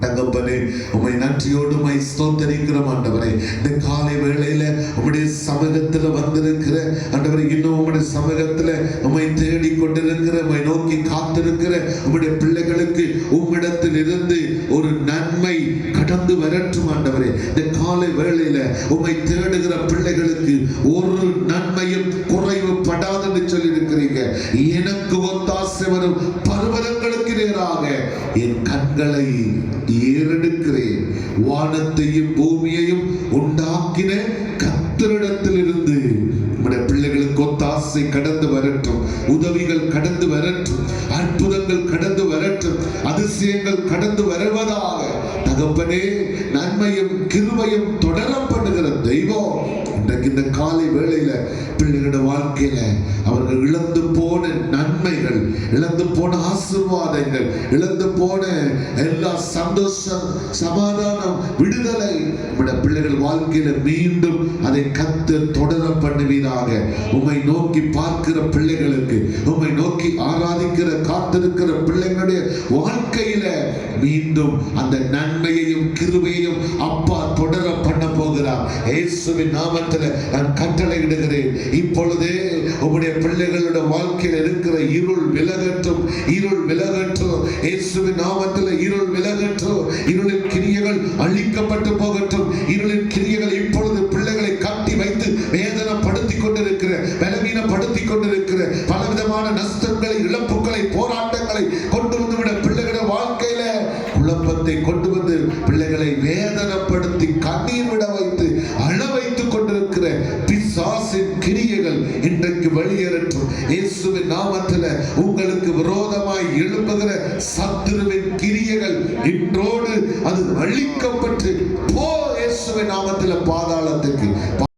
தகப்பனே, உம்மை நன்றியோடு உம்மை ஸ்தோத்தரிக்கிறோம் ஆண்டவரே. இந்த காலை வேளையில உம்முடைய சமூகத்துல வந்திருக்கிற ஆண்டவரே, இன்னும் உம்முடைய சமூகத்துல உம்மை தேடி கொண்டிருக்கிற, உம்மை நோக்கி காத்திருக்கிற உம்முடைய பிள்ளைகளுக்கு உம்மிடத்தில் இருந்து ஒரு நன்மை கடந்து வரட்டும் ஆண்டவரே. இந்த காலை வேளையில உம்மை தேடுகிற பிள்ளைகளுக்கு ஒரு நன்மையும் குறைவுபடாதுன்னு சொல்லி இருக்கிறீங்க. எனக்கு ஒத்தாசை வரும் பர்வதங்களுக்கு நேராக என் கண்களை ஏறெடுக்கிறேன். வானத்தையும் பூமியையும் உண்டாக்கின கர்த்தரிடத்திலிருந்து நம்முடைய பிள்ளைகளுக்கு ஒத்தாசை கடந்து வரட்டும், உதவிகள் கடந்து வரட்டும், அற்புதங்கள் கடந்து வரட்டும், அதிசயங்கள் கடந்து வருவதாக. தகப்பனே, நன்மையும் கிருபையும் தொடரப்படுகிற தெய்வம் இன்றைக்கு இந்த காலை வேளையில பிள்ளைகளுடைய வாழ்க்கையில அவர்கள் இழந்து போன நன்மைகள், இழந்து போன ஆசீர்வாதங்கள், இழந்து போன எல்லா சந்தோஷம், சமாதானம், விடுதலை நம்முடைய பிள்ளைகள் வாழ்க்கையில மீண்டும் அதை கர்த்தர் தொடர பண்ணுவீராக. உம்மை நோக்கி பார்க்கிற பிள்ளைகளுக்கு, உம்மை நோக்கி ஆராதிக்கிற காத்திருக்கிற பிள்ளைகளுடைய வாழ்க்கையில மீண்டும் அந்த நன்மையையும் கிருபையையும் அப்பா தொடர பண்ண போகிறார். இயேசுவின் நாமத்தில் நான் கட்டளையிடுகிறேன். இப்பொழுதே உம்முடைய பிள்ளைகளுடைய வாழ்க்கையில் இருக்கிற இருள் விலகட்டும், இருள் விலகட்டும். இயேசுவின் நாமத்தில் இருள் விலகட்டும். இருளின் கிரியைகள் அழிக்கப்பட்டு போகட்டும். இருளின் கிரியைகள் இப்பொழுது பிள்ளைகளை கட்டி வைத்து வேதனைப்படுத்தி கொண்டிருக்கிற, பலவீனப்படுத்தி கொண்டிருக்கிற பலவிதமான நஷ்டங்களை, இழப்புகளை, போராட்டங்களை கொண்டு வந்து விட பிள்ளைகளுடைய வாழ்க்கையில குழப்பத்தை கொண்டு வந்து பிள்ளைகளை வேதனைப்படுத்தி கண்ணீர் விட வைத்து அழ வைத்துக் கொண்டிருக்கிற பிசாசின் கிரியைகள் இன்றைக்கு வெளியேறட்டும். இயேசுவின் நாமத்தில் உங்களுக்கு விரோதமாய் எழும்புகிற சத்துருவின் கிரியைகள் இன்றோடு அது அழிக்கப்பட்டு போ. இயேசுவின் நாமத்தில் பாதாளத்துக்கு